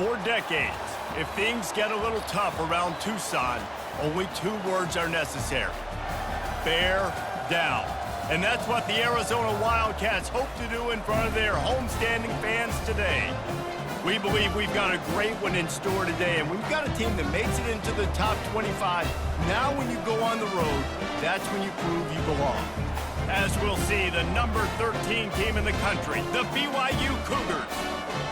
For decades, if things get a little tough around Tucson, only 2 words are necessary. Bear down. And that's what the Arizona Wildcats hope to do in front of their homestanding fans today. We believe we've got a great one in store today, and we've got a team that makes it into the top 25. Now when you go on the road, that's when you prove you belong. As we'll see, the number 13 team in the country, the BYU Cougars,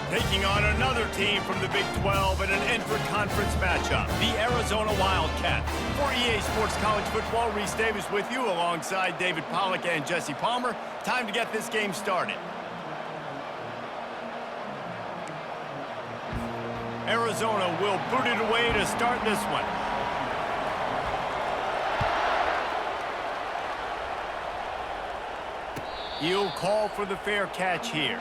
taking on another team from the Big 12 in an intra-conference matchup, the Arizona Wildcats. For EA Sports College Football, Reese Davis with you alongside David Pollack and Jesse Palmer. Time to get this game started. Arizona will boot it away to start this one. He'll call for the fair catch here.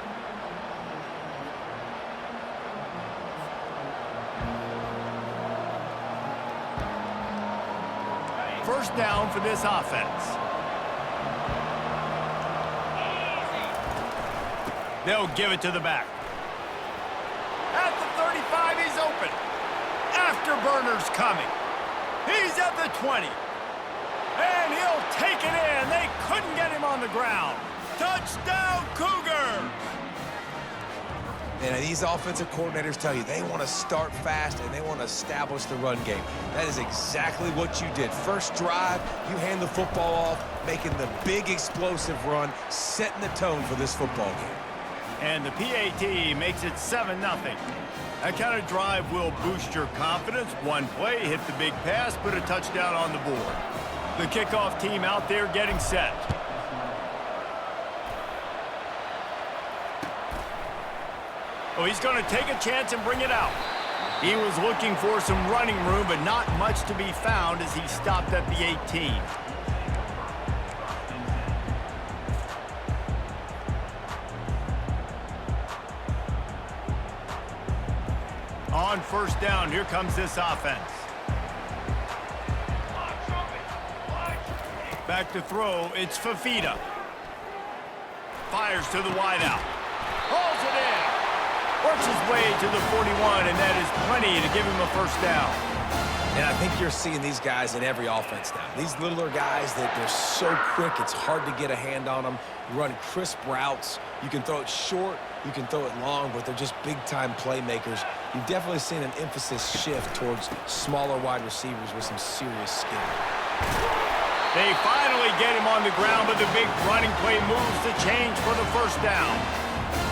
First down for this offense. They'll give it to the back. At the 35, he's open. Afterburner's coming. He's at the 20. And he'll take it in. They couldn't get him on the ground. Touchdown, Cougar! And these offensive coordinators tell you they want to start fast and they want to establish the run game. That is exactly what you did. First drive, you hand the football off, making the big explosive run, setting the tone for this football game. And the PAT makes it 7-0. That kind of drive will boost your confidence. One play, hit the big pass, put a touchdown on the board. The kickoff team out there getting set. Oh, he's going to take a chance and bring it out. He was looking for some running room, but not much to be found as he stopped at the 18. On first down, here comes this offense. Back to throw, it's Fafita. Fires to the wideout. Hauls it in. Works his way to the 41, and that is plenty to give him a first down. And I think you're seeing these guys in every offense now. These littler guys, that they're so quick, it's hard to get a hand on them. Run crisp routes. You can throw it short, you can throw it long, but they're just big-time playmakers. You've definitely seen an emphasis shift towards smaller wide receivers with some serious skill. They finally get him on the ground, but the big running play moves the change for the first down.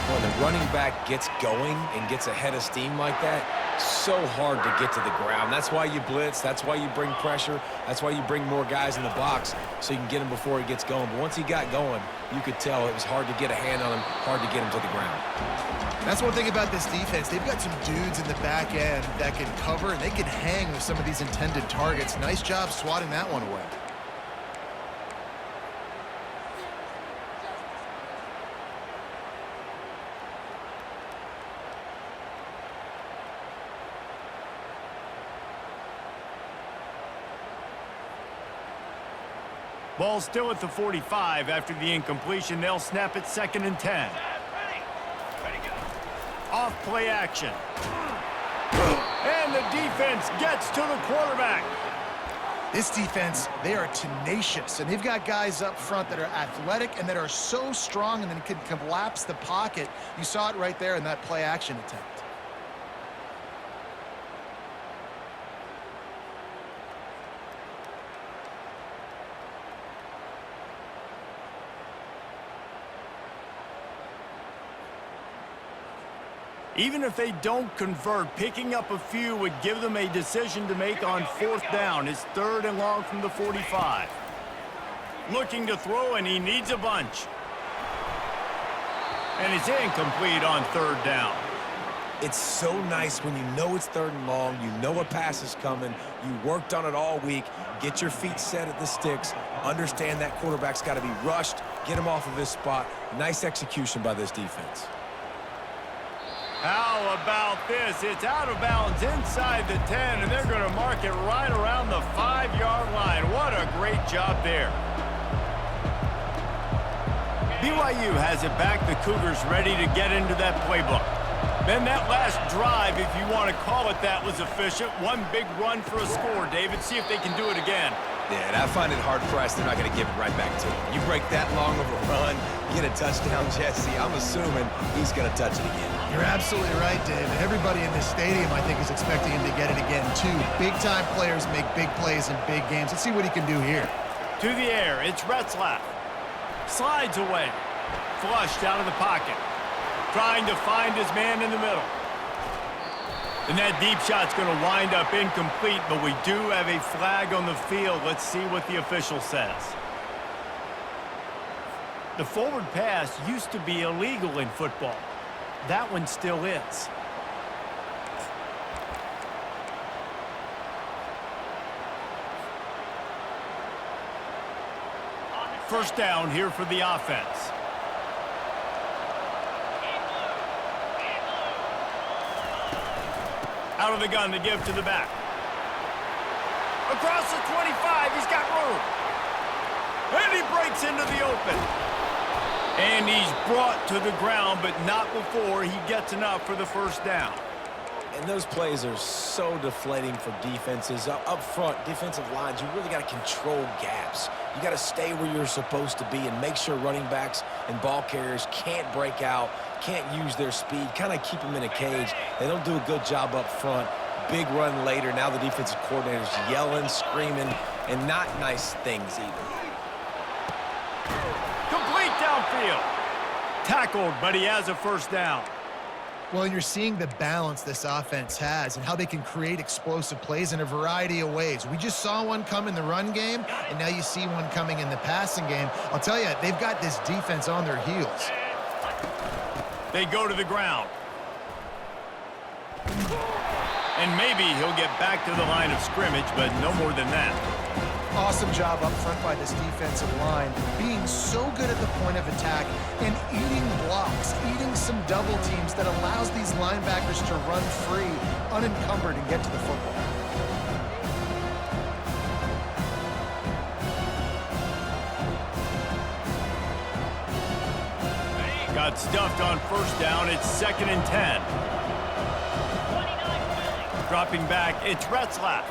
When the running back gets going and gets ahead of steam like that, so hard to get to the ground. That's why you blitz. That's why you bring pressure. That's why you bring more guys in the box so you can get him before he gets going. But once he got going, you could tell it was hard to get a hand on him, hard to get him to the ground. That's one thing about this defense. They've got some dudes in the back end that can cover, and they can hang with some of these intended targets. Nice job swatting that one away. Ball still at the 45 after the incompletion. They'll snap it 2nd and 10. Off play action. And the defense gets to the quarterback. This defense, they are tenacious, and they've got guys up front that are athletic and that are so strong and then can collapse the pocket. You saw it right there in that play action attempt. Even if they don't convert, picking up a few would give them a decision to make on 4th down. It's 3rd and long from the 45. Looking to throw, and he needs a bunch. And it's incomplete on 3rd down. It's so nice when you know it's 3rd and long, you know a pass is coming, you worked on it all week, get your feet set at the sticks, understand that quarterback's got to be rushed, get him off of his spot. Nice execution by this defense. How about this? It's out of bounds inside the 10, and they're going to mark it right around the 5-yard line. What a great job there. BYU has it back. The Cougars ready to get into that playbook. Then that last drive, if you want to call it that, was efficient. One big run for a score, David. See if they can do it again. Yeah, and I find it hard-pressed they're not going to give it right back to him. You break that long of a run, get a touchdown, Jesse, I'm assuming he's going to touch it again. You're absolutely right, David. Everybody in this stadium, I think, is expecting him to get it again, too. Big-time players make big plays in big games. Let's see what he can do here. To the air, it's Retzlaff. Slides away. Flushed out of the pocket. Trying to find his man in the middle. And that deep shot's going to wind up incomplete, but we do have a flag on the field. Let's see what the official says. The forward pass used to be illegal in football. That one still is. First down here for the offense. Out of the gun to give to the back. Across the 25, he's got room. And he breaks into the open. And he's brought to the ground, but not before he gets enough for the first down. And those plays are so deflating for defenses. Up front, defensive lines, you really got to control gaps. You got to stay where you're supposed to be and make sure running backs and ball carriers can't break out, can't use their speed, kind of keep them in a cage. They don't do a good job up front. Big run later. Now the defensive coordinator's yelling, screaming, and not nice things either. Complete downfield. Tackled, but he has a first down. Well, you're seeing the balance this offense has and how they can create explosive plays in a variety of ways. We just saw one come in the run game, and now you see one coming in the passing game. I'll tell you, they've got this defense on their heels. They go to the ground. And maybe he'll get back to the line of scrimmage, but no more than that. Awesome job up front by this defensive line, being so good at the point of attack and eating blocks, eating some double teams that allows these linebackers to run free, unencumbered, and get to the football. Got stuffed on first down. It's 2nd and 10. Dropping back, it's Retzlaff.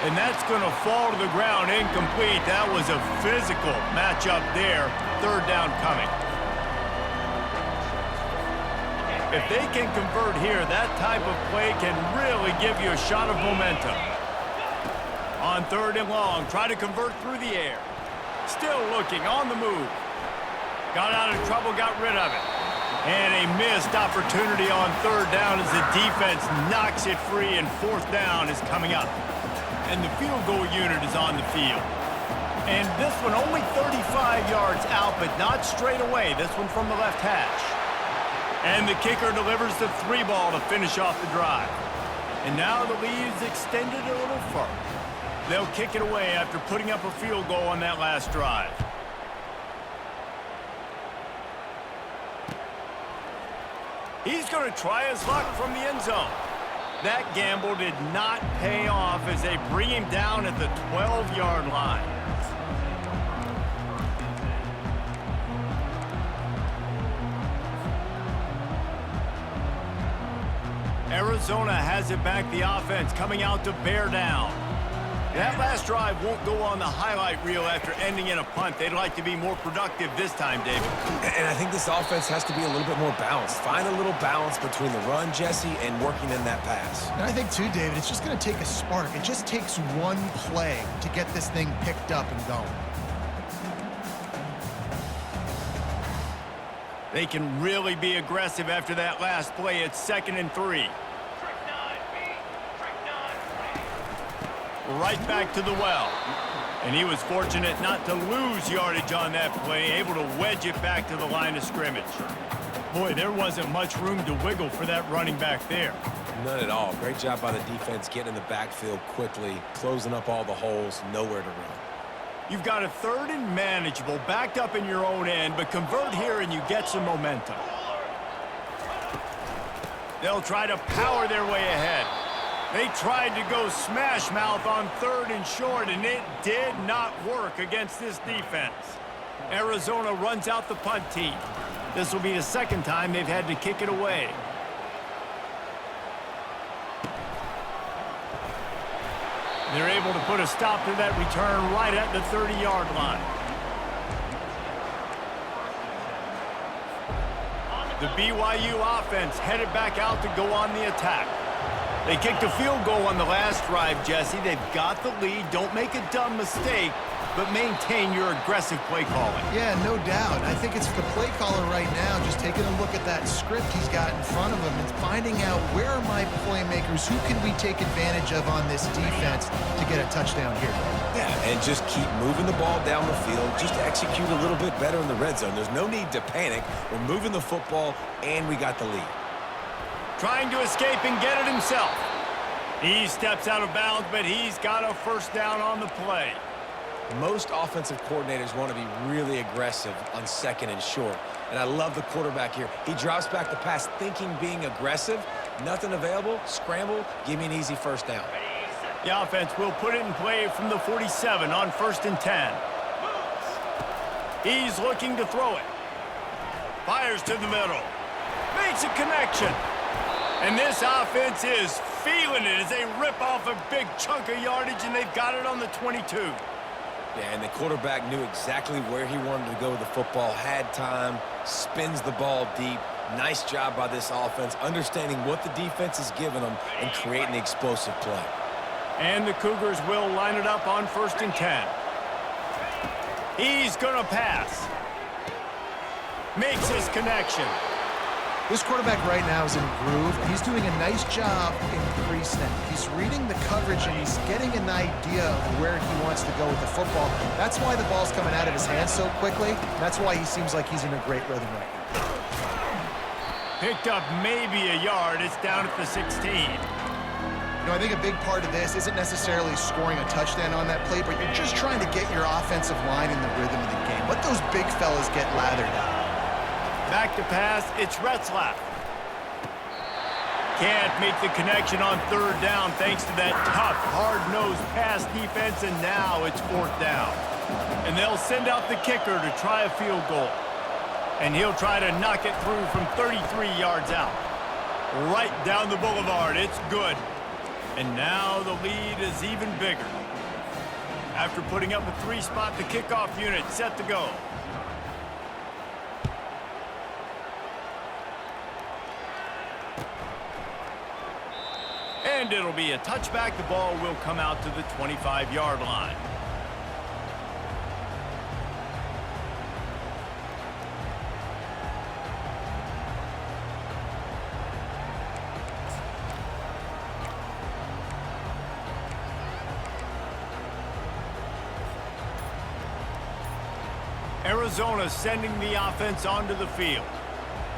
And that's going to fall to the ground incomplete. That was a physical matchup there. Third down coming. If they can convert here, that type of play can really give you a shot of momentum. On 3rd and long, try to convert through the air. Still looking, on the move. Got out of trouble, got rid of it. And a missed opportunity on 3rd down as the defense knocks it free, and 4th down is coming up. And the field goal unit is on the field. And this one only 35 yards out, but not straight away. This one from the left hash. And the kicker delivers the 3-ball to finish off the drive. And now the lead's extended a little further. They'll kick it away after putting up a field goal on that last drive. He's going to try his luck from the end zone. That gamble did not pay off as they bring him down at the 12-yard line. Arizona has it back, the offense coming out to bear down. That last drive won't go on the highlight reel after ending in a punt. They'd like to be more productive this time, David. And I think this offense has to be a little bit more balanced. Find a little balance between the run, Jesse, and working in that pass. And I think, too, David, it's just going to take a spark. It just takes one play to get this thing picked up and going. They can really be aggressive after that last play. It's 2nd and 3. Right back to the well. And he was fortunate not to lose yardage on that play, able to wedge it back to the line of scrimmage. Boy, there wasn't much room to wiggle for that running back there. None at all. Great job by the defense getting in the backfield quickly, closing up all the holes, nowhere to run. You've got a 3rd and manageable, backed up in your own end, but convert here and you get some momentum. They'll try to power their way ahead. They tried to go smash mouth on 3rd and short, and it did not work against this defense. Arizona runs out the punt team. This will be the second time they've had to kick it away. They're able to put a stop to that return right at the 30-yard line. The BYU offense headed back out to go on the attack. They kicked a field goal on the last drive, Jesse. They've got the lead. Don't make a dumb mistake, but maintain your aggressive play calling. Yeah, no doubt. I think it's the play caller right now just taking a look at that script he's got in front of him and finding out where are my playmakers, who can we take advantage of on this defense to get a touchdown here. Yeah, and just keep moving the ball down the field. Just execute a little bit better in the red zone. There's no need to panic. We're moving the football, and we got the lead. Trying to escape and get it himself. He steps out of bounds, but he's got a first down on the play. Most offensive coordinators want to be really aggressive on second and short. And I love the quarterback here. He drops back the pass thinking being aggressive. Nothing available. Scramble. Give me an easy first down. The offense will put it in play from the 47 on 1st and 10. He's looking to throw it. Fires to the middle. Makes a connection. And this offense is feeling it as they rip off a big chunk of yardage, and they've got it on the 22. Yeah, and the quarterback knew exactly where he wanted to go with the football, had time, spins the ball deep. Nice job by this offense, understanding what the defense is giving them and creating the explosive play. And the Cougars will line it up on 1st and 10. He's going to pass. Makes his connection. This quarterback right now is in a groove, and he's doing a nice job in pre-snap. He's reading the coverage, and he's getting an idea of where he wants to go with the football. That's why the ball's coming out of his hands so quickly. That's why he seems like he's in a great rhythm right now. Picked up maybe a yard. It's down at the 16. You know, I think a big part of this isn't necessarily scoring a touchdown on that play, but you're just trying to get your offensive line in the rhythm of the game. Let those big fellas get lathered up. Back to pass, it's Retzlaff. Can't make the connection on 3rd down thanks to that tough, hard-nosed pass defense, and now it's 4th down. And they'll send out the kicker to try a field goal. And he'll try to knock it through from 33 yards out. Right down the boulevard, it's good. And now the lead is even bigger. After putting up a 3-spot, the kickoff unit set to go. And it'll be a touchback. The ball will come out to the 25-yard line. Arizona sending the offense onto the field.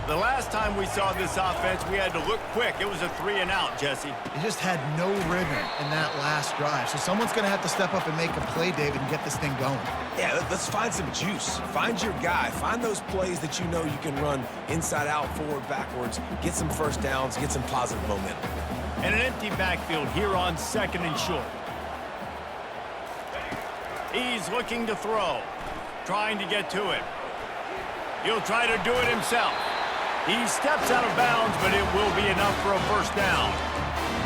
The last time we saw this offense, we had to look quick. It was a 3-and-out, Jesse. He just had no rhythm in that last drive. So someone's going to have to step up and make a play, David, and get this thing going. Yeah, let's find some juice. Find your guy. Find those plays that you know you can run inside out, forward, backwards. Get some first downs. Get some positive momentum. And an empty backfield here on 2nd and short. He's looking to throw. Trying to get to it. He'll try to do it himself. He steps out of bounds, but it will be enough for a first down.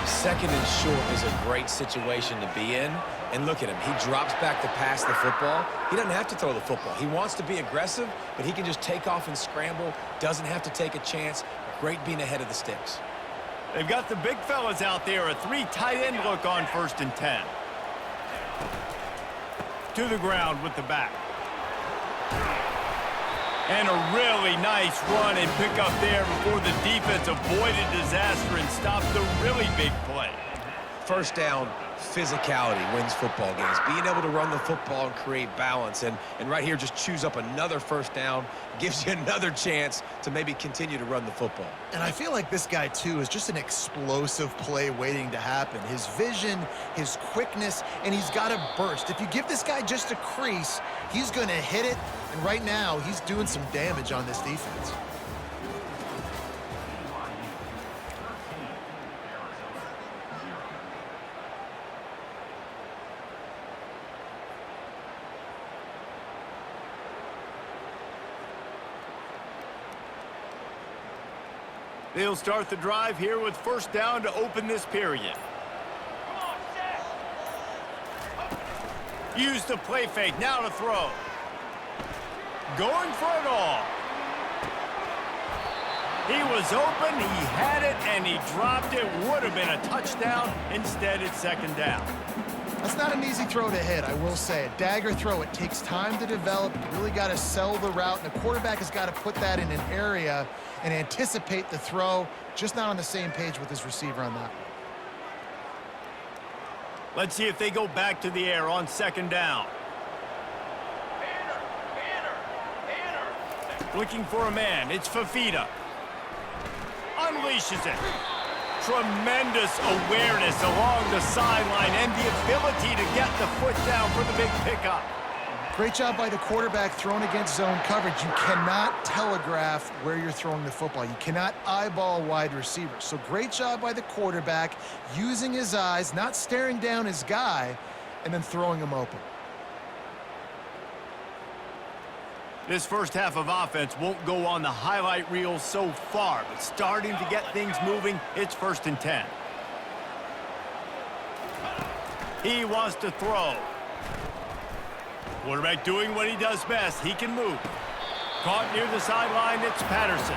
2nd and short is a great situation to be in. And look at him. He drops back to pass the football. He doesn't have to throw the football. He wants to be aggressive, but he can just take off and scramble. Doesn't have to take a chance. Great being ahead of the sticks. They've got the big fellas out there. A 3 tight end look on 1st and 10. To the ground with the back. And a really nice run and pick up there before the defense avoided disaster and stopped the really big play. First down, physicality wins football games. Being able to run the football and create balance. And right here, just choose up another first down. Gives you another chance to maybe continue to run the football. And I feel like this guy, too, is just an explosive play waiting to happen. His vision, his quickness, and he's got a burst. If you give this guy just a crease, he's going to hit it. And right now, he's doing some damage on this defense. They'll start the drive here with first down to open this period. Use the play fake, now to throw. Going for it all. He was open, he had it, and he dropped it. Would have been a touchdown. Instead, it's second down. That's not an easy throw to hit, I will say. A dagger throw, it takes time to develop. You really got to sell the route, and the quarterback has got to put that in an area and anticipate the throw. Just not on the same page with his receiver on that. Let's see if they go back to the air on second down. Looking for a man. It's Fafita. Unleashes it. Tremendous awareness along the sideline and the ability to get the foot down for the big pickup. Great job by the quarterback throwing against zone coverage. You cannot telegraph where you're throwing the football. You cannot eyeball wide receivers. So great job by the quarterback using his eyes, not staring down his guy, and then throwing him open. This first half of offense won't go on the highlight reel so far, but starting to get things moving, it's 1st and 10. He wants to throw. Quarterback doing what he does best. He can move. Caught near the sideline, it's Patterson.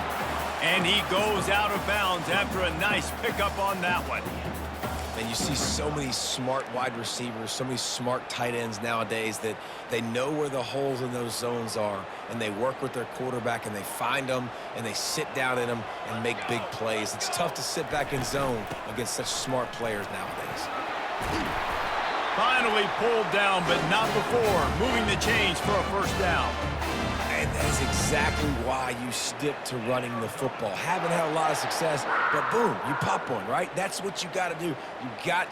And he goes out of bounds after a nice pickup on that one. And you see so many smart wide receivers, so many smart tight ends nowadays that they know where the holes in those zones are, and they work with their quarterback, and they find them, and they sit down in them and make big plays. It's tough to sit back in zone against such smart players nowadays. Finally pulled down, but not before moving the chains for a first down. And that is exactly why you stick to running the football. Haven't had a lot of success, but boom, you pop one, right? That's what you got to do.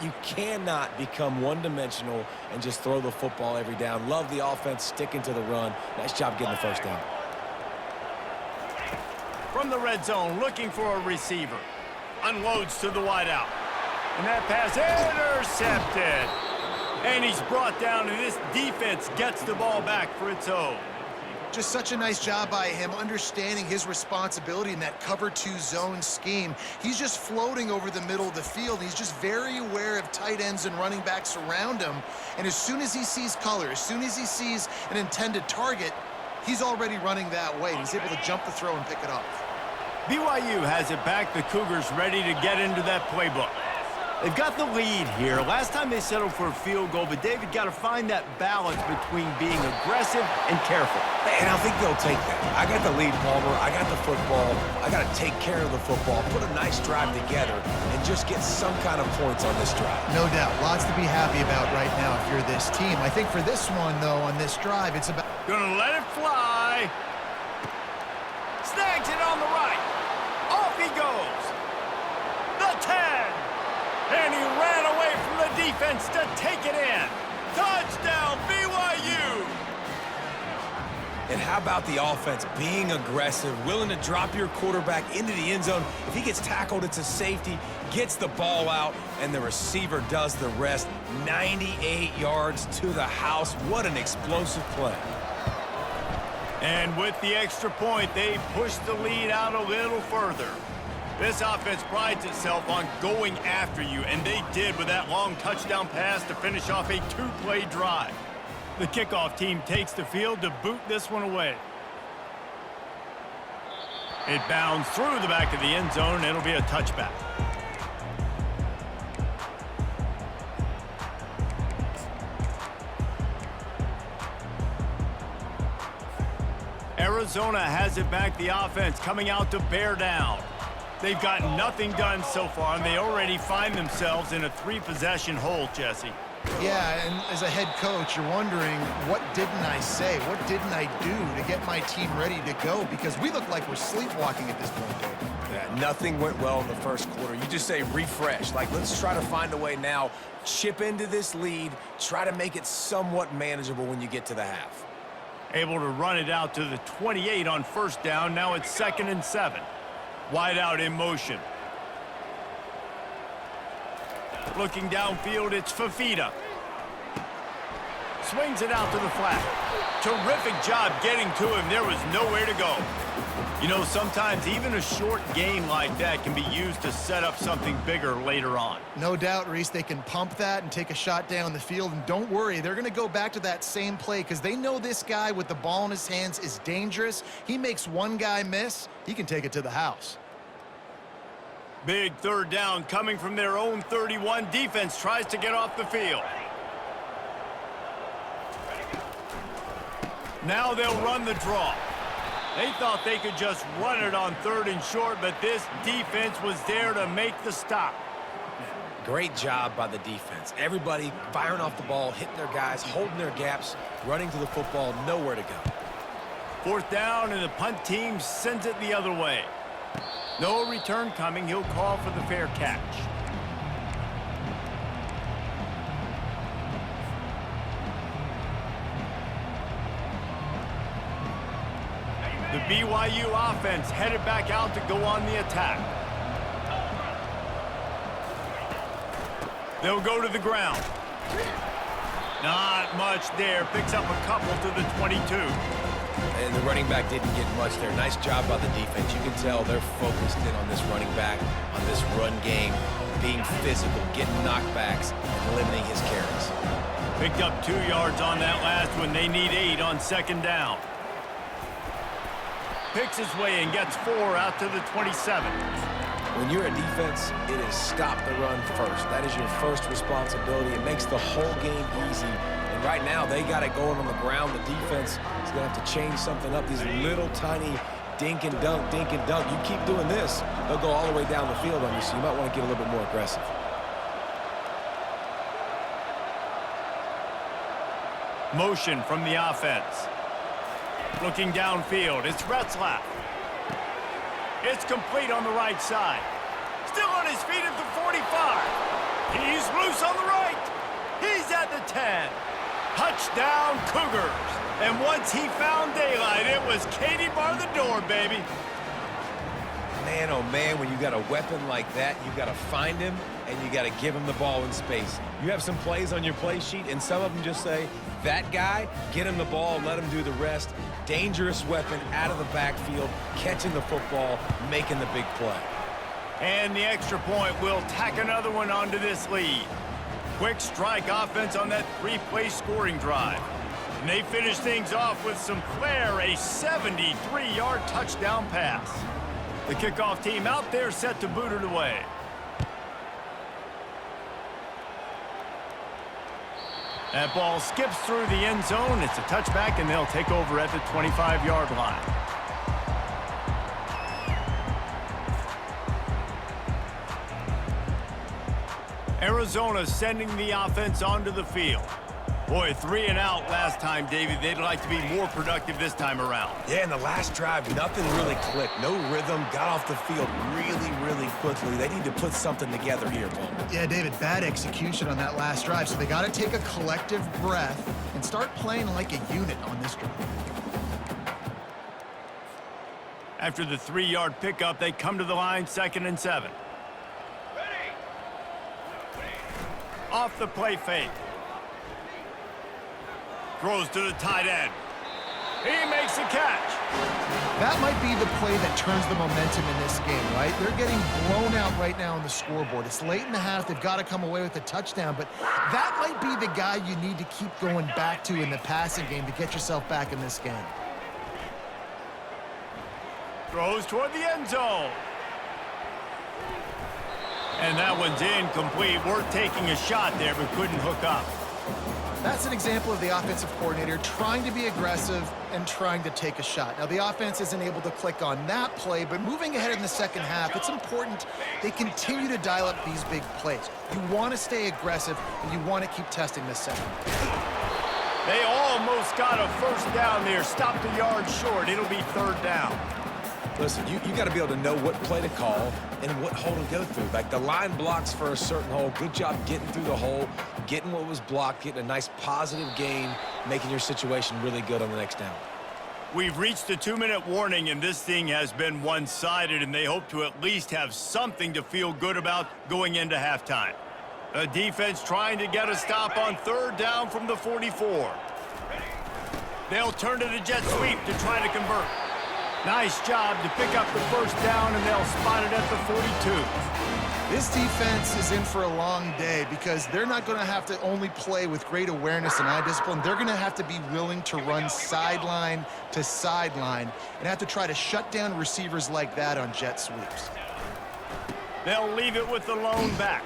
You cannot become one-dimensional and just throw the football every down. Love the offense, sticking to the run. Nice job getting the first down. From the red zone, looking for a receiver. Unloads to the wideout. And that pass intercepted. And he's brought down, and this defense gets the ball back for its own. Just such a nice job by him understanding his responsibility in that cover 2 zone scheme. He's just floating over the middle of the field. He's just very aware of tight ends and running backs around him. And as soon as he sees color, as soon as he sees an intended target, he's already running that way. He's able to jump the throw and pick it up. BYU has it back. The Cougars ready to get into that playbook. They've got the lead here. Last time they settled for a field goal, but David got to find that balance between being aggressive and careful. And I think they'll take that. I got the lead, Palmer. I got the football. I got to take care of the football, put a nice drive together, and just get some kind of points on this drive. No doubt. Lots to be happy about right now if you're this team. I think for this one, though, on this drive, it's about... Gonna let it fly. Snags it on the right. Off he goes. The 10. And he ran away from the defense to take it in. Touchdown, BYU! And how about the offense being aggressive, willing to drop your quarterback into the end zone? If he gets tackled, it's a safety, gets the ball out, and the receiver does the rest. 98 yards to the house. What an explosive play. And with the extra point, they push the lead out a little further. This offense prides itself on going after you, and they did with that long touchdown pass to finish off a 2-play drive. The kickoff team takes the field to boot this one away. It bounds through the back of the end zone, and it'll be a touchback. Arizona has it back, the offense coming out to bear down. They've gotten nothing done so far, and they already find themselves in a 3-possession hole, Jesse. Yeah, and as a head coach, you're wondering, what didn't I say? What didn't I do to get my team ready to go? Because we look like we're sleepwalking at this point, Dave. Yeah, nothing went well in the first quarter. You just say refresh. Like, let's try to find a way now, chip into this lead, try to make it somewhat manageable when you get to the half. Able to run it out to the 28 on first down. Now it's 2nd and 7. Wide out in motion. Looking downfield, it's Fafita. Swings it out to the flat. Terrific job getting to him. There was nowhere to go. You know, sometimes even a short game like that can be used to set up something bigger later on. No doubt, Reese, they can pump that and take a shot down the field. And don't worry, they're going to go back to that same play because they know this guy with the ball in his hands is dangerous. He makes one guy miss, he can take it to the house. Big third down coming from their own 31. Defense tries to get off the field. Now they'll run the draw. They thought they could just run it on 3rd and short, but this defense was there to make the stop. Great job by the defense. Everybody firing off the ball, hitting their guys, holding their gaps, running to the football, nowhere to go. 4th down, and the punt team sends it the other way. No return coming. He'll call for the fair catch. The BYU offense headed back out to go on the attack. They'll go to the ground. Not much there. Picks up a couple to the 22. And the running back didn't get much there. Nice job by the defense. You can tell they're focused in on this running back, on this run game, being physical, getting knockbacks, and limiting his carries. Picked up 2 yards on that last one. They need 8 on 2nd down. Picks his way and gets 4 out to the 27. When you're a defense, it is stop the run first. That is your first responsibility. It makes the whole game easy. And right now, they got it going on the ground. The defense is going to have to change something up. These little tiny dink and dunk, dink and dunk. You keep doing this, they'll go all the way down the field on you, so you might want to get a little bit more aggressive. Motion from the offense. Looking downfield, it's Retzlaff. It's complete on the right side. Still on his feet at the 45. He's loose on the right. He's at the 10. Touchdown, Cougars. And once he found daylight, it was Katie bar the door, baby. Man, oh man, when you got a weapon like that, you got to find him and you got to give him the ball in space. You have some plays on your play sheet, and some of them just say, that guy, get him the ball, let him do the rest. Dangerous weapon out of the backfield, catching the football, making the big play. And the extra point will tack another one onto this lead. Quick strike offense on that 3-play scoring drive. And they finish things off with some flair, a 73-yard touchdown pass. The kickoff team out there set to boot it away. That ball skips through the end zone. It's a touchback, and they'll take over at the 25-yard line. Arizona sending the offense onto the field. Boy, 3 and out last time, David. They'd like to be more productive this time around. Yeah, in the last drive, nothing really clicked. No rhythm, got off the field really, really quickly. They need to put something together here, Bowman. Yeah, David, bad execution on that last drive, so they got to take a collective breath and start playing like a unit on this drive. After the 3-yard pickup, they come to the line, 2nd and 7. Off the play fake. Throws to the tight end. He makes a catch. That might be the play that turns the momentum in this game, right? They're getting blown out right now on the scoreboard. It's late in the half. They've got to come away with a touchdown, but that might be the guy you need to keep going back to in the passing game to get yourself back in this game. Throws toward the end zone. And that one's incomplete. Worth taking a shot there, but couldn't hook up. That's an example of the offensive coordinator trying to be aggressive and trying to take a shot. Now, the offense isn't able to click on that play, but moving ahead in the second half, it's important they continue to dial up these big plays. You want to stay aggressive, and you want to keep testing this second. They almost got a first down there. Stopped a yard short. It'll be 3rd down. Listen, you got to be able to know what play to call and what hole to go through. Like the line blocks for a certain hole. Good job getting through the hole, getting what was blocked, getting a nice positive gain, making your situation really good on the next down. We've reached the 2-minute warning, and this thing has been one-sided, and they hope to at least have something to feel good about going into halftime. The defense trying to get a stop on third down from the 44. They'll turn to the jet sweep to try to convert. Nice job to pick up the first down, and they'll spot it at the 42. This defense is in for a long day because they're not going to have to only play with great awareness and eye discipline. They're going to have to be willing to run sideline to sideline and have to try to shut down receivers like that on jet sweeps. They'll leave it with the lone back.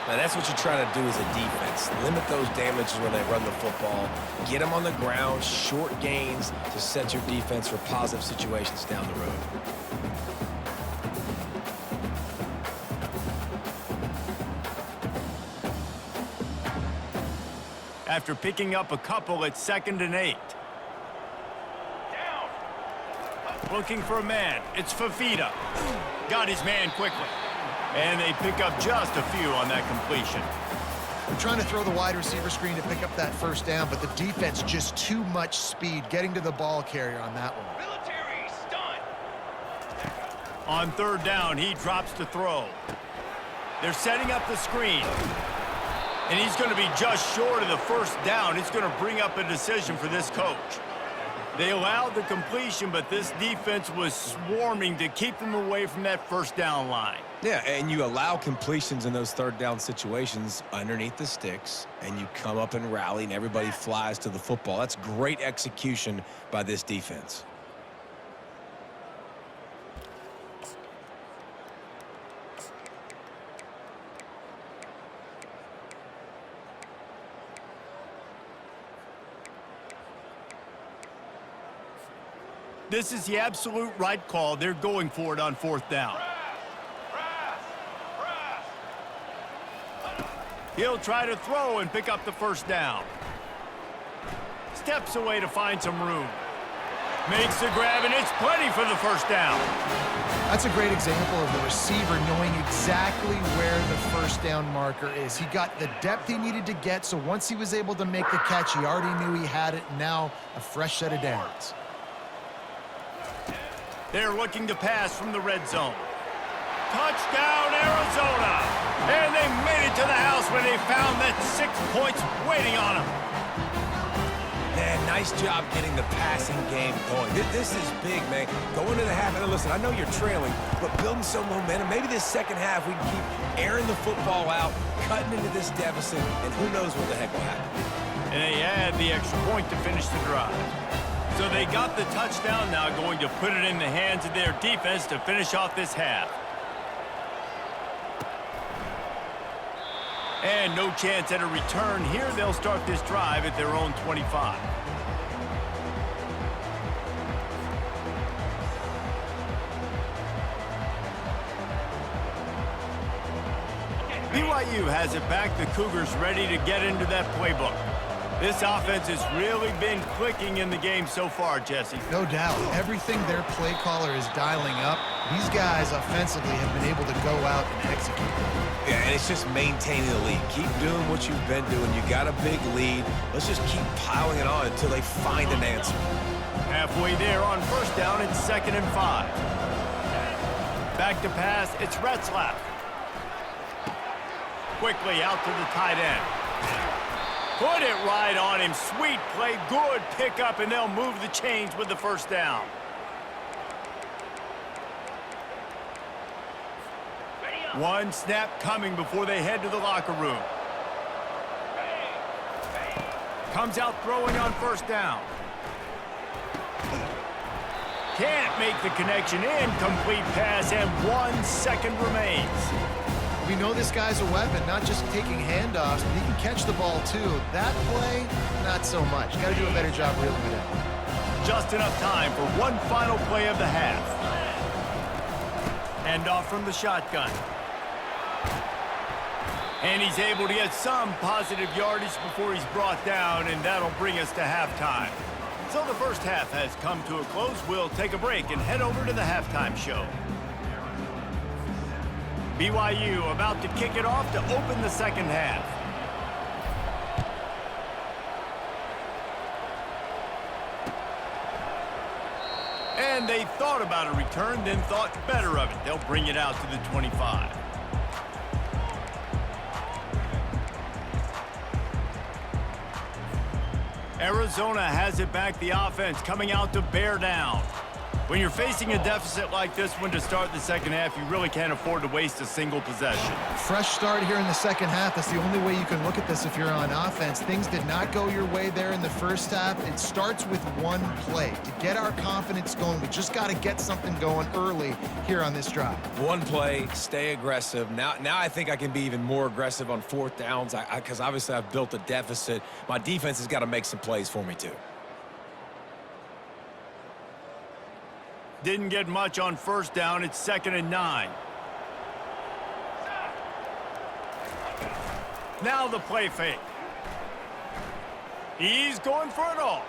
Now, that's what you try to do as a defense. Limit those damages when they run the football. Get them on the ground, short gains to set your defense for positive situations down the road. After picking up a couple at 2nd and 8. Looking for a man. It's Fafita. Got his man quickly. And they pick up just a few on that completion. They're trying to throw the wide receiver screen to pick up that first down, but the defense just too much speed getting to the ball carrier on that one. Military stunt. On third down, he drops to throw. They're setting up the screen. And he's going to be just short of the first down. It's going to bring up a decision for this coach. They allowed the completion, but this defense was swarming to keep them away from that first down line. Yeah, and you allow completions in those third down situations underneath the sticks, and you come up and rally, and everybody flies to the football. That's great execution by this defense. This is the absolute right call. They're going for it on fourth down. He'll try to throw and pick up the first down. Steps away to find some room. Makes the grab, and it's plenty for the first down. That's a great example of the receiver knowing exactly where the first down marker is. He got the depth he needed to get, so once he was able to make the catch, he already knew he had it. Now a fresh set of downs. They're looking to pass from the red zone. Touchdown, Arizona! And they made it to the house when they found that 6 points waiting on them. Man, nice job getting the passing game going. This is big, man. Going to the half, and listen, I know you're trailing, but building some momentum. Maybe this second half we can keep airing the football out, cutting into this deficit, and who knows what the heck will happen. And they add the extra point to finish the drive. So they got the touchdown, now going to put it in the hands of their defense to finish off this half. And no chance at a return here. They'll start this drive at their own 25. BYU has it back. The Cougars ready to get into that playbook. This offense has really been clicking in the game so far, Jesse. No doubt. Everything their play caller is dialing up, these guys offensively have been able to go out and execute. Yeah, and it's just maintaining the lead. Keep doing what you've been doing. You got a big lead. Let's just keep piling it on until they find an answer. Halfway there on first down, it's 2nd and 5. Back to pass, it's Retzlaff. Quickly out to the tight end. Put it right on him. Sweet play, good pickup, and they'll move the chains with the first down. One snap coming before they head to the locker room. Comes out throwing on first down. Can't make the connection. Incomplete pass, and 1 second remains. We know this guy's a weapon, not just taking handoffs, but he can catch the ball too. That play, not so much. Got to do a better job reeling it in. Just enough time for one final play of the half. Hand off from the shotgun. And he's able to get some positive yardage before he's brought down, and that'll bring us to halftime. So the first half has come to a close. We'll take a break and head over to the halftime show. BYU about to kick it off to open the second half. And they thought about a return, then thought better of it. They'll bring it out to the 25. Arizona has it back, the offense coming out to bear down. When you're facing a deficit like this one to start the second half, you really can't afford to waste a single possession. Fresh start here in the second half. That's the only way you can look at this if you're on offense. Things did not go your way there in the first half. It starts with one play. To get our confidence going, we just got to get something going early here on this drive. One play, stay aggressive. Now I think I can be even more aggressive on fourth downs because obviously I've built a deficit. My defense has got to make some plays for me too. Didn't get much on first down. It's 2nd and 9. Now the play fake. He's going for it all.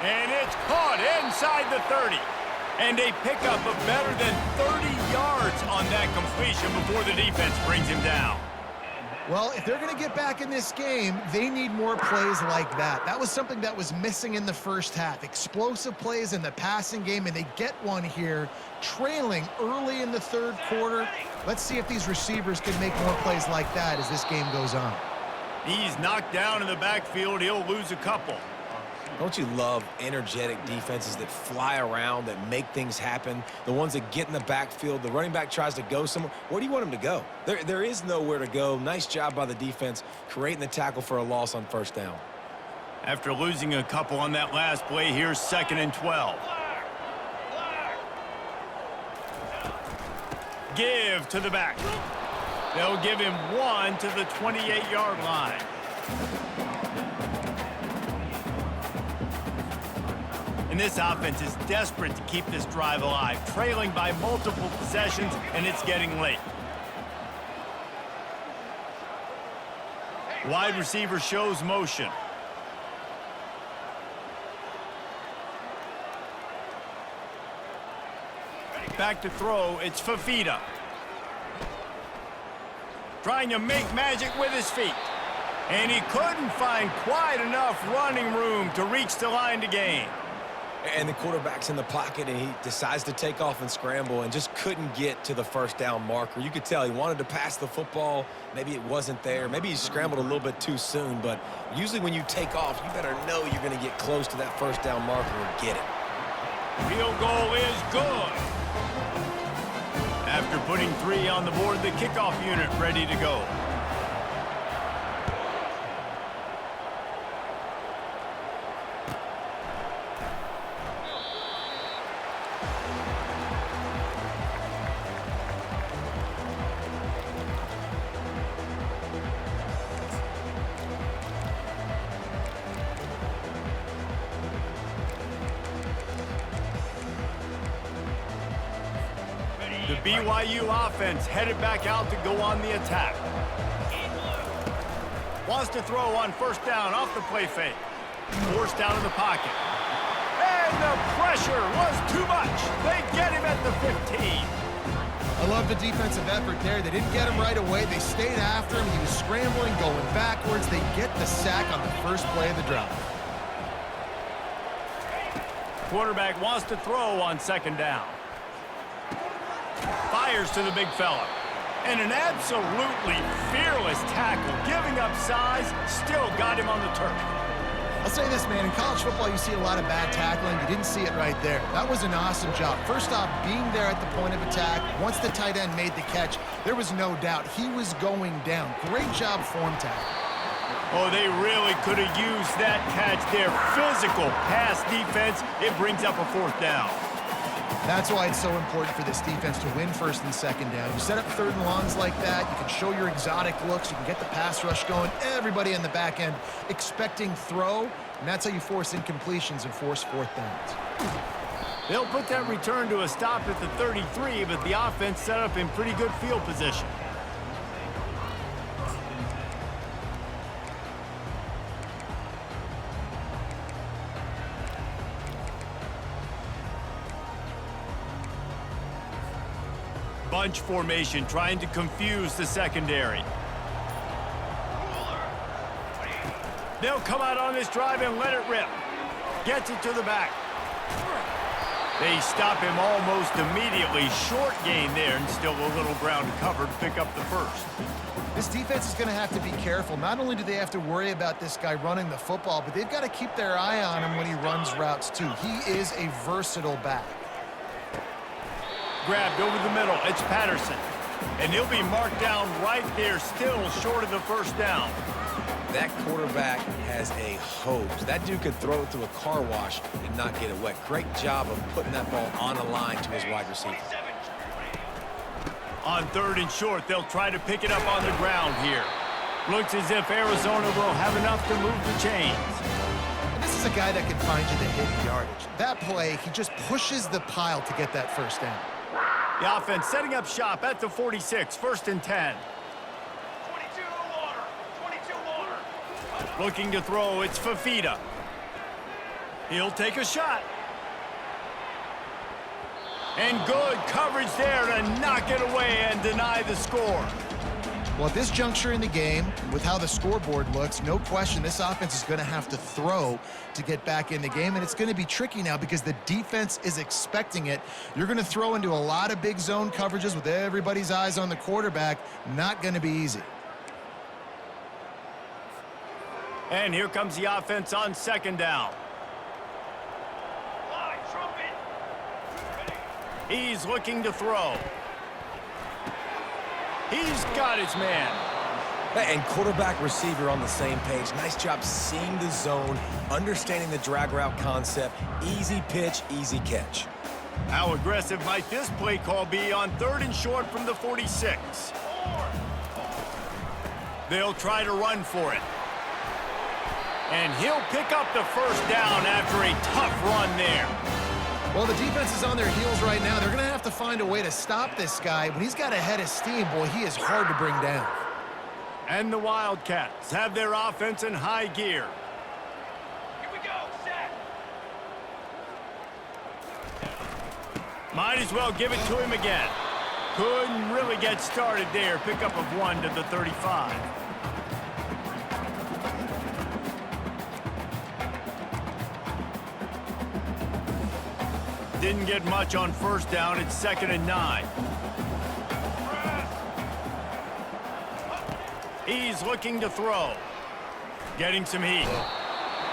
And it's caught inside the 30. And a pickup of better than 30 yards on that completion before the defense brings him down. Well, if they're going to get back in this game, they need more plays like that. That was something that was missing in the first half. Explosive plays in the passing game, and they get one here, trailing early in the third quarter. Let's see if these receivers can make more plays like that as this game goes on. He's knocked down in the backfield. He'll lose a couple. Don't you love energetic defenses that fly around, that make things happen? The ones that get in the backfield, the running back tries to go somewhere. Where do you want him to go? There is nowhere to go. Nice job by the defense creating the tackle for a loss on first down. After losing a couple on that last play, here's 2nd and 12. Give to the back. They'll give him one to the 28-yard line. And this offense is desperate to keep this drive alive, trailing by multiple possessions, and it's getting late. Wide receiver shows motion. Back to throw, it's Fafita. Trying to make magic with his feet. And he couldn't find quite enough running room to reach the line to gain. And the quarterback's in the pocket, and he decides to take off and scramble and just couldn't get to the first down marker. You could tell he wanted to pass the football. Maybe it wasn't there. Maybe he scrambled a little bit too soon. But usually when you take off, you better know you're going to get close to that first down marker and get it. Field goal is good. After putting 3 on the board, the kickoff unit ready to go. The BYU offense headed back out to go on the attack. Wants to throw on first down off the play fake. Forced out of the pocket. And the pressure was too much. They get him at the 15. I love the defensive effort there. They didn't get him right away. They stayed after him. He was scrambling, going backwards. They get the sack on the first play of the drive. Quarterback wants to throw on 2nd down. Fires to the big fella. And an absolutely fearless tackle. Giving up size, still got him on the turf. I'll say this, man. In college football, you see a lot of bad tackling. You didn't see it right there. That was an awesome job. First off, being there at the point of attack. Once the tight end made the catch, there was no doubt he was going down. Great job form tackle. Oh, they really could have used that catch there. Physical pass defense. It brings up a 4th down. That's why it's so important for this defense to win 1st and 2nd down. You set up 3rd and longs like that, you can show your exotic looks, you can get the pass rush going, everybody in the back end expecting throw, and that's how you force incompletions and force 4th downs. They'll put that return to a stop at the 33, but the offense set up in pretty good field position. Bunch formation, trying to confuse the secondary. They'll come out on this drive and let it rip. Gets it to the back. They stop him almost immediately. Short gain there, and still a little ground to cover to pick up the first. This defense is going to have to be careful. Not only do they have to worry about this guy running the football, but they've got to keep their eye on him when he runs routes too. He is a versatile back. Grabbed over the middle. It's Patterson. And he'll be marked down right there, still short of the first down. That quarterback has a hose. That dude could throw it through a car wash and not get it wet. Great job of putting that ball on a line to his wide receiver. On 3rd and short, they'll try to pick it up on the ground here. Looks as if Arizona will have enough to move the chains. And this is a guy that can find you the hidden yardage. That play, he just pushes the pile to get that first down. The offense setting up shop at the 46, 1st and 10. 22 water. 22 water. Looking to throw, it's Fafita. He'll take a shot. And good coverage there to knock it away and deny the score. Well, at this juncture in the game, with how the scoreboard looks, no question this offense is going to have to throw to get back in the game, and it's going to be tricky now because the defense is expecting it. You're going to throw into a lot of big zone coverages with everybody's eyes on the quarterback. Not going to be easy. And here comes the offense on 2nd down. Line, trumpet. He's looking to throw. He's got his man. And quarterback receiver on the same page. Nice job seeing the zone, understanding the drag route concept. Easy pitch, easy catch. How aggressive might this play call be on 3rd and short from the 46? They'll try to run for it. And he'll pick up the first down after a tough run there. Well, the defense is on their heels right now. They're going to have to find a way to stop this guy. When he's got a head of steam, boy, he is hard to bring down. And the Wildcats have their offense in high gear. Here we go. Set. Might as well give it to him again. Couldn't really get started there. Pickup of 1 to the 35. Didn't get much on 1st down. It's 2nd and 9. He's looking to throw. Getting some heat.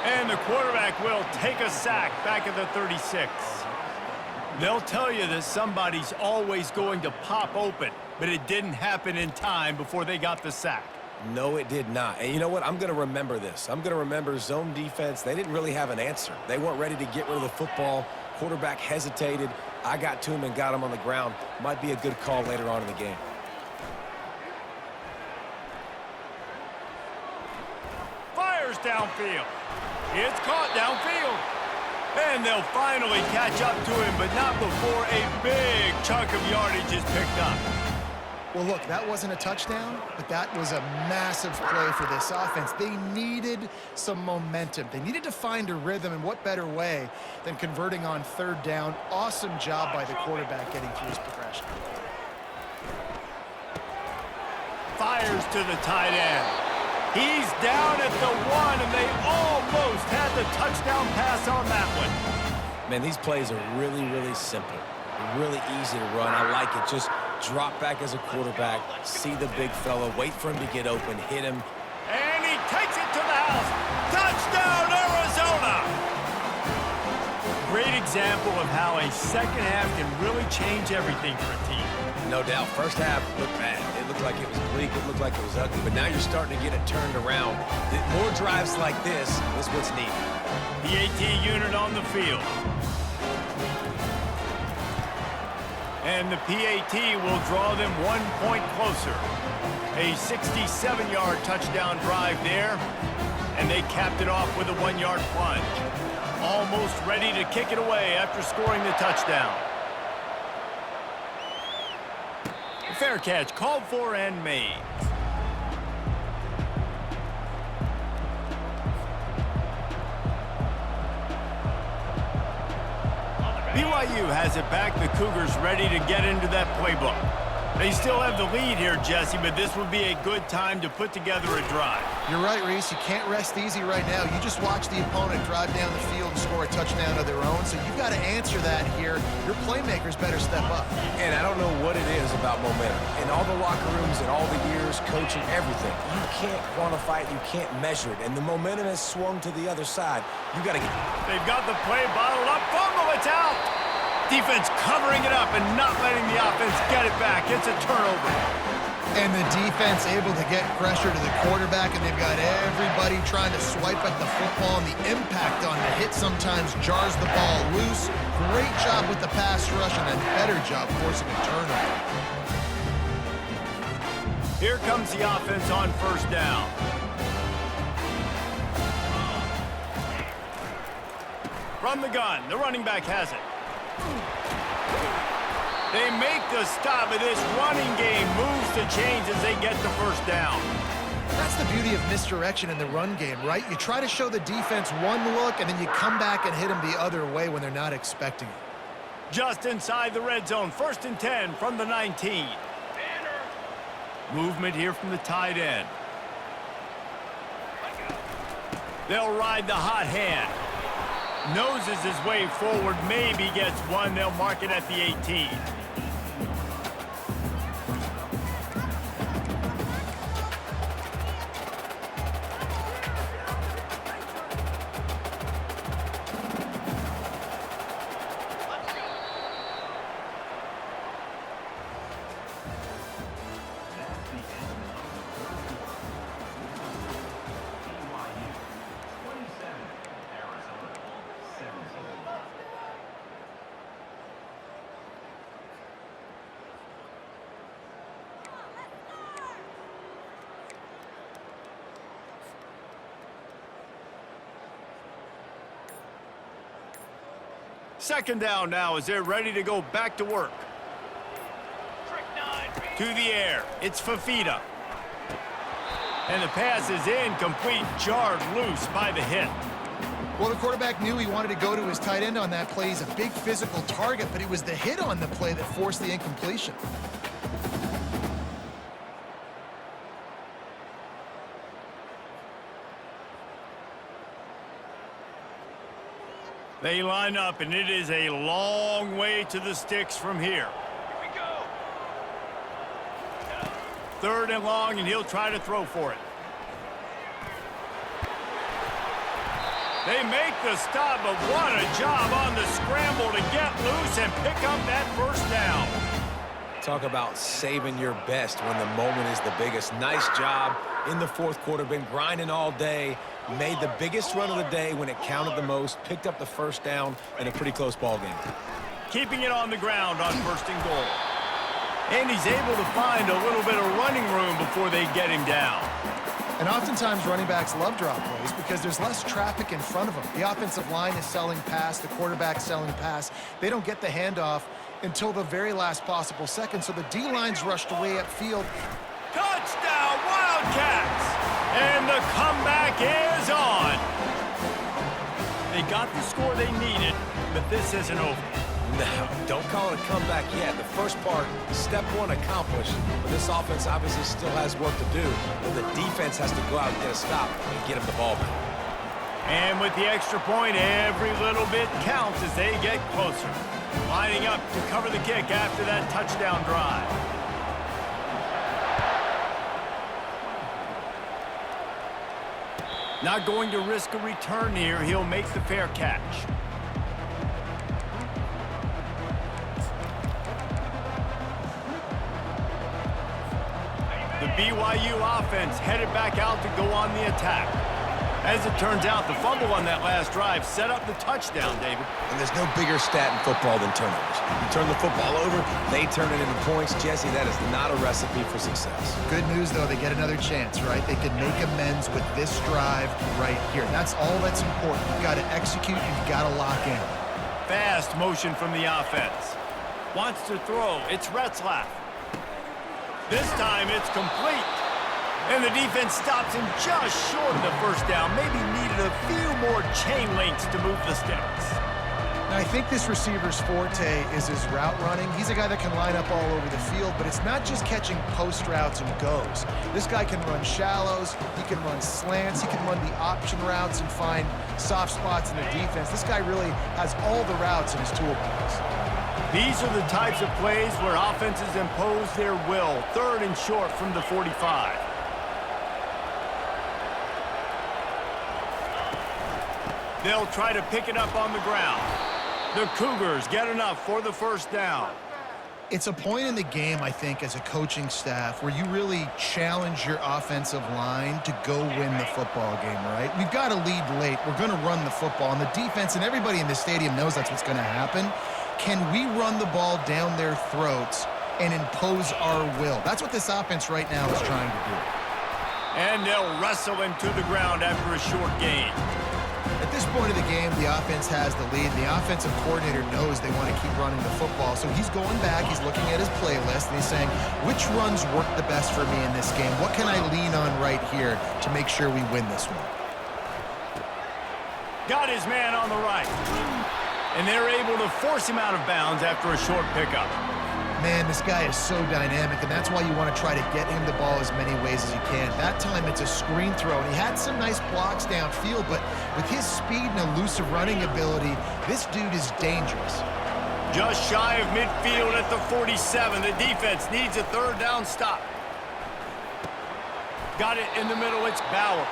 And the quarterback will take a sack back at the 36. They'll tell you that somebody's always going to pop open, but it didn't happen in time before they got the sack. No, it did not. And you know what? I'm going to remember this. I'm going to remember zone defense. They didn't really have an answer. They weren't ready to get rid of the football. Quarterback hesitated. I got to him and got him on the ground. Might be a good call later on in the game. Fires downfield. It's caught downfield. And they'll finally catch up to him, but not before a big chunk of yardage is picked up. Well, look, that wasn't a touchdown, but that was a massive play for this offense. They needed some momentum. They needed to find a rhythm, and what better way than converting on 3rd down. Awesome job by the quarterback getting through his progression. Fires to the tight end. He's down at the 1, and they almost had the touchdown pass on that one. Man, these plays are really, really simple. Really easy to run. I like it. Just drop back as a quarterback, see the big fella, wait for him to get open, hit him. And he takes it to the house. Touchdown, Arizona! Great example of how a second half can really change everything for a team. No doubt. First half looked bad. It looked like it was bleak. It looked like it was ugly. But now you're starting to get it turned around. More drives like this is what's needed. The AT unit on the field. And the PAT will draw them 1 point closer. A 67-yard touchdown drive there. And they capped it off with a 1-yard plunge. Almost ready to kick it away after scoring the touchdown. Fair catch called for and made. BYU has it back. The Cougars ready to get into that playbook. They still have the lead here, Jesse, but this would be a good time to put together a drive. You're right, Reese. You can't rest easy right now. You just watch the opponent drive down the field and score a touchdown of their own, so you've got to answer that here. Your playmakers better step up. And I don't know what it is about momentum. In all the locker rooms and all the years, coaching, everything, you can't quantify it, you can't measure it. And the momentum has swung to the other side. You got to get... They've got the play bottled up. Fumble, it's out. Defense covering it up and not letting the offense get it back. It's a turnover. And the defense able to get pressure to the quarterback, and they've got everybody trying to swipe at the football, and the impact on the hit sometimes jars the ball loose. Great job with the pass rush, and a better job forcing a turnover. Here comes the offense on first down. From the gun, the running back has it. They make the stop, but this running game moves the chains as they get the first down. That's the beauty of misdirection in the run game, right? You try to show the defense one look, and then you come back and hit them the other way when they're not expecting it. Just inside the red zone, 1st and 10 from the 19. Movement here from the tight end. They'll ride the hot hand. Noses his way forward, maybe gets one. They'll mark it at the 18. Second down now as they're ready to go back to work. To the air, it's Fafita. And the pass is incomplete, jarred loose by the hit. Well, the quarterback knew he wanted to go to his tight end on that play. He's a big physical target, but it was the hit on the play that forced the incompletion. They line up, and it is a long way to the sticks from here. Here we go. 3rd and long, and he'll try to throw for it. They make the stop, but what a job on the scramble to get loose and pick up that first down. Talk about saving your best when the moment is the biggest. Nice job in the 4th quarter. Been grinding all day. Made the biggest run of the day when it counted the most. Picked up the first down in a pretty close ball game. Keeping it on the ground on 1st and goal. And he's able to find a little bit of running room before they get him down. And oftentimes running backs love drop plays because there's less traffic in front of them. The offensive line is selling pass, the quarterback's selling pass. They don't get the handoff until the very last possible second, so the D-line's rushed away upfield. Touchdown, Wildcats! And the comeback is on. They got the score they needed, but this isn't over. No, don't call it a comeback yet. The first part, step 1 accomplished. But this offense obviously still has work to do. But the defense has to go out and get a stop and get him the ball back. And with the extra point, every little bit counts as they get closer. Lining up to cover the kick after that touchdown drive. Not going to risk a return here. He'll make the fair catch. The BYU offense headed back out to go on the attack. As it turns out, the fumble on that last drive set up the touchdown, David. And there's no bigger stat in football than turnovers. You turn the football over, they turn it into points. Jesse, that is not a recipe for success. Good news, though, they get another chance, right? They can make amends with this drive right here. That's all that's important. You've got to execute, you've got to lock in. Fast motion from the offense. Wants to throw. It's Retzlaff. This time it's complete. And the defense stops him just short of the first down. Maybe needed a few more chain links to move the sticks. Now, I think this receiver's forte is his route running. He's a guy that can line up all over the field, but it's not just catching post routes and goes. This guy can run shallows, he can run slants, he can run the option routes and find soft spots in the defense. This guy really has all the routes in his toolbox. These are the types of plays where offenses impose their will. 3rd and short from the 45. They'll try to pick it up on the ground. The Cougars get enough for the first down. It's a point in the game, I think, as a coaching staff where you really challenge your offensive line to go win the football game, right? We've got to lead late. We're going to run the football. And the defense and everybody in the stadium knows that's what's going to happen. Can we run the ball down their throats and impose our will? That's what this offense right now is trying to do. And they'll wrestle him to the ground after a short gain. At this point of the game, the offense has the lead. The offensive coordinator knows they want to keep running the football. So he's going back, he's looking at his playlist, and he's saying, which runs work the best for me in this game? What can I lean on right here to make sure we win this one? Got his man on the right. And they're able to force him out of bounds after a short pickup. Man, this guy is so dynamic, and that's why you want to try to get him the ball as many ways as you can. That time, it's a screen throw, and he had some nice blocks downfield, but with his speed and elusive running ability, this dude is dangerous. Just shy of midfield at the 47. The defense needs a 3rd down stop. Got it in the middle. It's Bowers.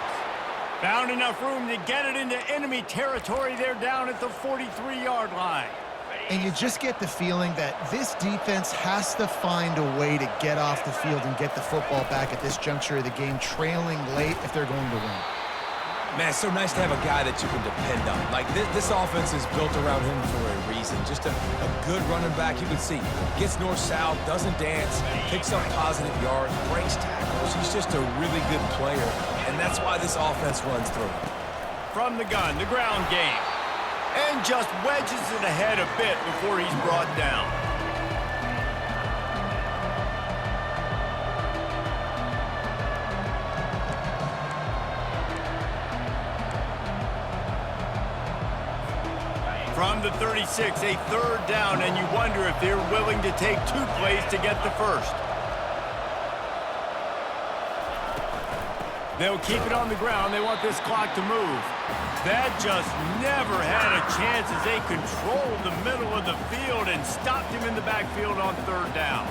Found enough room to get it into enemy territory. They're down at the 43-yard line. And you just get the feeling that this defense has to find a way to get off the field and get the football back at this juncture of the game, trailing late if they're going to win. Man, it's so nice to have a guy that you can depend on. Like, this offense is built around him for a reason. Just a good running back. You can see, gets north-south, doesn't dance, picks up positive yards, breaks tackles. He's just a really good player, and that's why this offense runs through him. From the gun, the ground game. And just wedges it ahead a bit before he's brought down. From the 36, a 3rd down, and you wonder if they're willing to take 2 plays to get the first. They'll keep it on the ground. They want this clock to move. That just never had a chance as they controlled the middle of the field and stopped him in the backfield on 3rd down.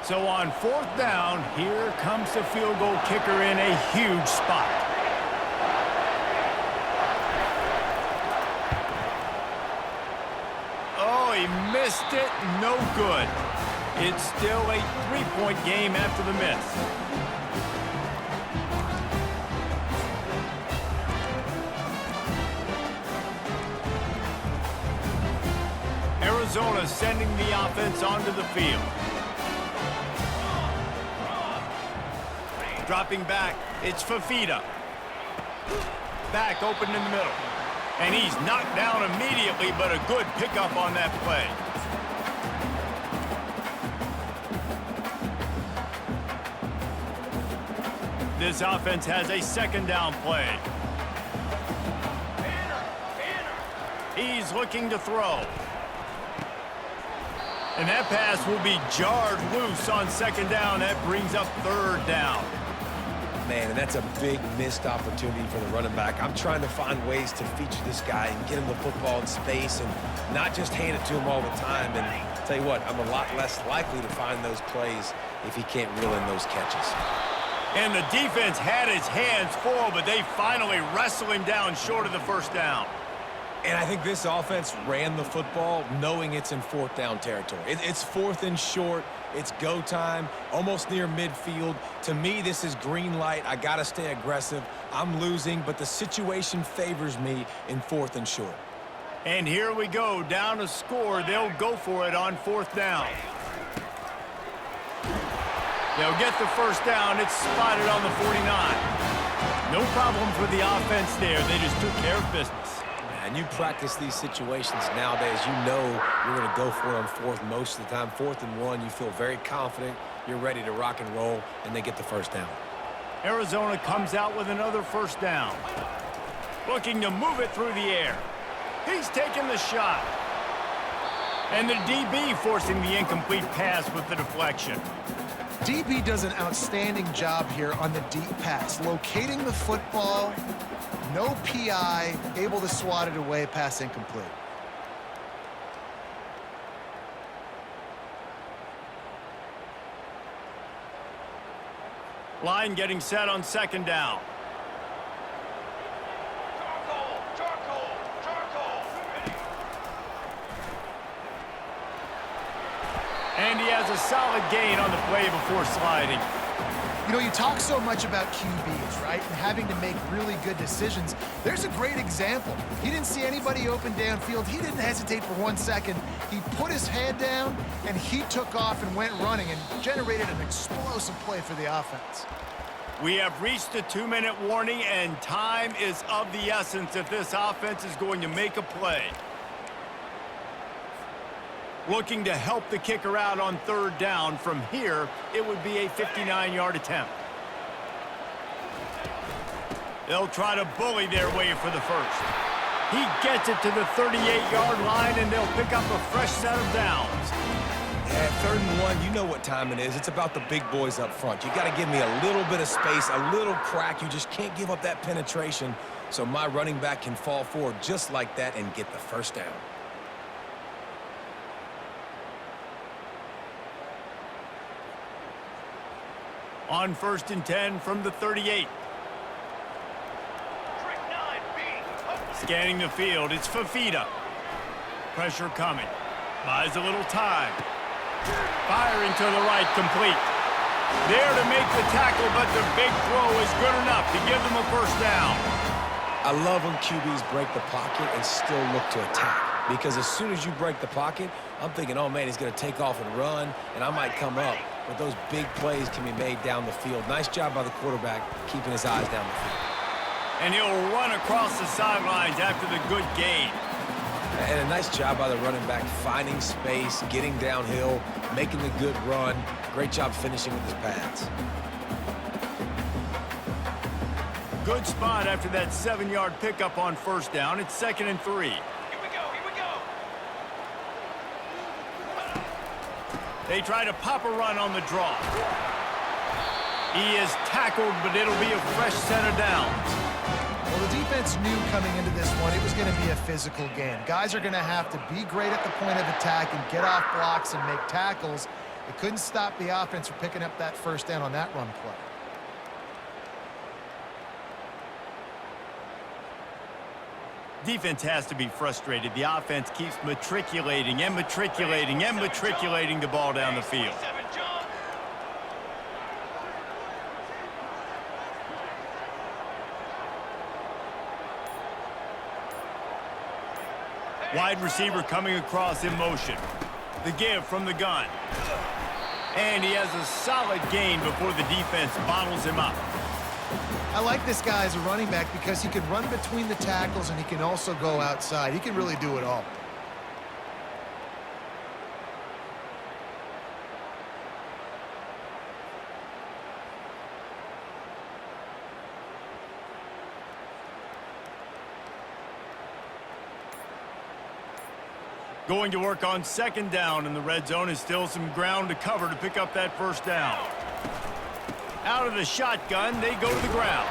So on 4th down, here comes the field goal kicker in a huge spot. Oh, he missed it. No good. It's still a 3-point game after the miss. Arizona sending the offense onto the field. Dropping back, it's Fafita. Back open in the middle. And he's knocked down immediately, but a good pickup on that play. This offense has a 2nd down play. He's looking to throw. And that pass will be jarred loose on 2nd down. That brings up 3rd down. Man, and that's a big missed opportunity for the running back. I'm trying to find ways to feature this guy and get him the football in space and not just hand it to him all the time. And I'll tell you what, I'm a lot less likely to find those plays if he can't reel in those catches. And the defense had his hands full, but they finally wrestle him down short of the 1st down. And I think this offense ran the football knowing it's in 4th down territory. It's 4th and short. It's go time, almost near midfield. To me, this is green light. I got to stay aggressive. I'm losing, but the situation favors me in 4th and short. And here we go, down a score. They'll go for it on 4th down. They'll get the 1st down. It's spotted on the 49. No problems with the offense there. They just took care of business. And And you practice these situations nowadays, you know you're going to go for it on fourth most of the time. 4th and 1, you feel very confident. You're ready to rock and roll, and they get the first down. Arizona comes out with another first down. Looking to move it through the air. He's taking the shot. And the DB forcing the incomplete pass with the deflection. DB does an outstanding job here on the deep pass, locating the football, no PI, able to swat it away, pass incomplete. Line getting set on 2nd down. And he has a solid gain on the play before sliding. You know, you talk so much about QBs, right, and having to make really good decisions. There's a great example. He didn't see anybody open downfield. He didn't hesitate for 1 second. He put his head down, and he took off and went running and generated an explosive play for the offense. We have reached a 2-minute warning, and time is of the essence if this offense is going to make a play. Looking to help the kicker out on 3rd down. From here, it would be a 59-yard attempt. They'll try to bully their way for the first. He gets it to the 38-yard line, and they'll pick up a fresh set of downs. Yeah, 3rd and 1, you know what time it is. It's about the big boys up front. You got to give me a little bit of space, a little crack. You just can't give up that penetration, so my running back can fall forward just like that and get the first down. On 1st and 10 from the 38. Scanning the field, it's Fafita. Pressure coming. Buys a little time. Firing to the right, complete. There to make the tackle, but the big throw is good enough to give them a first down. I love when QBs break the pocket and still look to attack. Because as soon as you break the pocket, I'm thinking, oh, man, he's going to take off and run, and I might come up. But those big plays can be made down the field. Nice job by the quarterback keeping his eyes down the field. And he'll run across the sidelines after the good gain. And a nice job by the running back finding space, getting downhill, making the good run. Great job finishing with his pads. Good spot after that 7-yard pickup on 1st down. It's 2nd and 3. Here we go, here we go. They try to pop a run on the draw. He is tackled, but it'll be a fresh set of downs. Well, the defense knew coming into this one it was going to be a physical game. Guys are going to have to be great at the point of attack and get off blocks and make tackles. It couldn't stop the offense from picking up that first down on that run play. Defense has to be frustrated. The offense keeps matriculating and matriculating and matriculating the ball down the field. Wide receiver coming across in motion. The give from the gun. And he has a solid gain before the defense bottles him up. I like this guy as a running back because he can run between the tackles and he can also go outside. He can really do it all. Going to work on 2nd down, and the red zone is still some ground to cover to pick up that first down. Out of the shotgun, they go to the ground.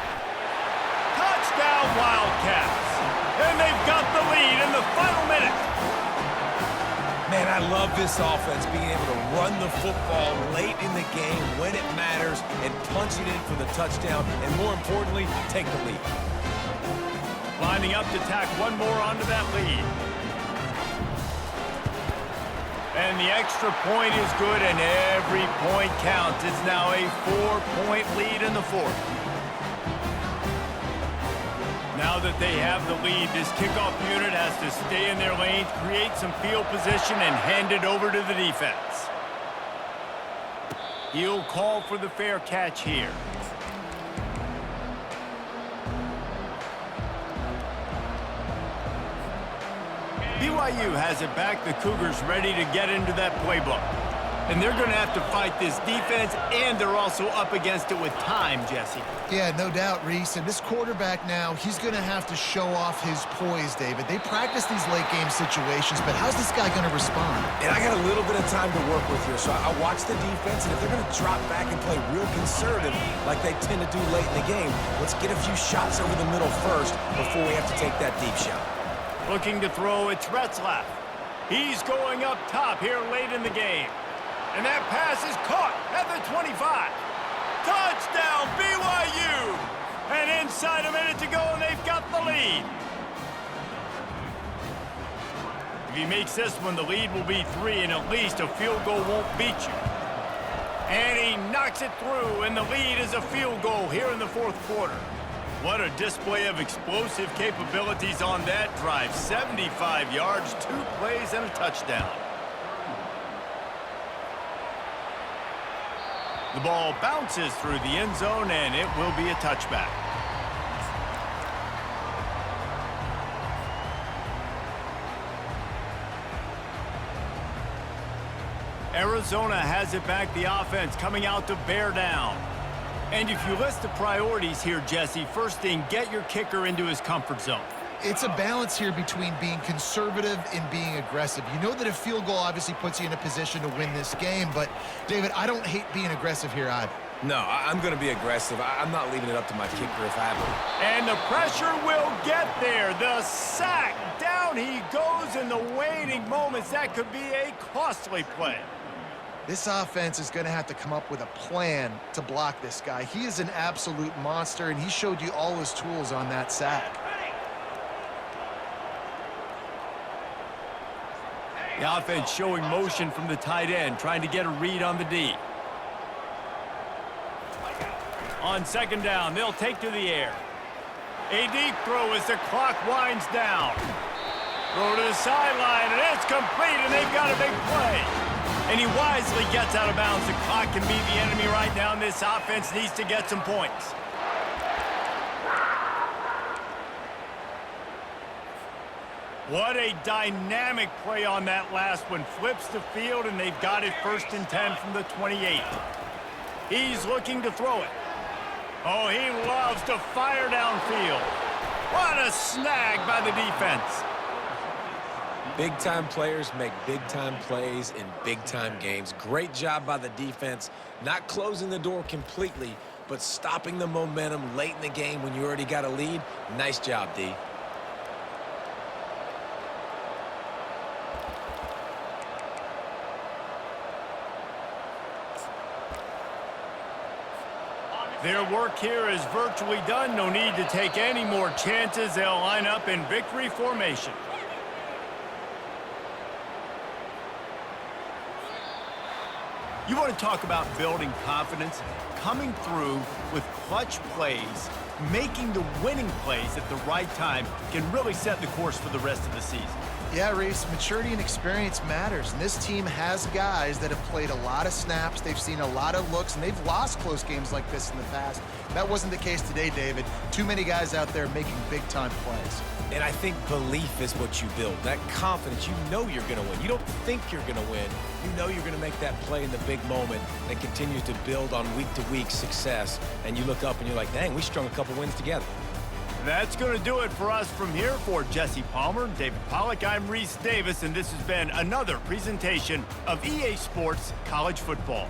Touchdown, Wildcats! And they've got the lead in the final minute. Man, I love this offense, being able to run the football late in the game when it matters and punch it in for the touchdown, and more importantly, take the lead. Lining up to tack one more onto that lead. And the extra point is good, and every point counts. It's now a 4-point lead in the 4th. Now that they have the lead, this kickoff unit has to stay in their lanes, create some field position, and hand it over to the defense. He'll call for the fair catch here. BYU has it back. The Cougars ready to get into that playbook. And they're going to have to fight this defense, and they're also up against it with time, Jesse. Yeah, no doubt, Reese. And this quarterback now, he's going to have to show off his poise, David. They practice these late-game situations, but how's this guy going to respond? And I got a little bit of time to work with here, so I watch the defense, and if they're going to drop back and play real conservative like they tend to do late in the game, let's get a few shots over the middle first before we have to take that deep shot. Looking to throw, it's Retzlaff. He's going up top here late in the game. And that pass is caught at the 25. Touchdown, BYU! And inside a minute to go, and they've got the lead. If he makes this one, the lead will be 3, and at least a field goal won't beat you. And he knocks it through, and the lead is a field goal here in the fourth quarter. What a display of explosive capabilities on that drive. 75 yards, 2 plays, and a touchdown. The ball bounces through the end zone, and it will be a touchback. Arizona has it back, the offense coming out to bear down. And if you list the priorities here, Jesse, first thing, get your kicker into his comfort zone. It's a balance here between being conservative and being aggressive. You know that a field goal obviously puts you in a position to win this game, but, David, I don't hate being aggressive here either. No, I'm going to be aggressive. I'm not leaving it up to my kicker if I have to. And the pressure will get there. The sack. Down he goes in the waiting moments. That could be a costly play. This offense is going to have to come up with a plan to block this guy. He is an absolute monster, and he showed you all his tools on that sack. The offense showing motion from the tight end, trying to get a read on the D. On second down, they'll take to the air. A deep throw as the clock winds down. Throw to the sideline, and it's complete, and they've got a big play. And he wisely gets out of bounds. The clock can be the enemy right now, and this offense needs to get some points. What a dynamic play on that last one. Flips the field, and they've got it 1st and 10 from the 28. He's looking to throw it. Oh, he loves to fire downfield. What a snag by the defense. Big-time players make big-time plays in big-time games. Great job by the defense, not closing the door completely, but stopping the momentum late in the game when you already got a lead. Nice job, D. Their work here is virtually done. No need to take any more chances. They'll line up in victory formation. You want to talk about building confidence? Coming through with clutch plays, making the winning plays at the right time can really set the course for the rest of the season. Yeah, Reese, maturity and experience matters. And this team has guys that have played a lot of snaps. They've seen a lot of looks, and they've lost close games like this in the past. That wasn't the case today, David. Too many guys out there making big-time plays. And I think belief is what you build. That confidence, you know you're going to win. You don't think you're going to win. You know you're going to make that play in the big moment that continues to build on week-to-week success. And you look up and you're like, dang, we strung a couple wins together. That's going to do it for us from here. For Jesse Palmer and David Pollack, I'm Reese Davis, and this has been another presentation of EA Sports College Football.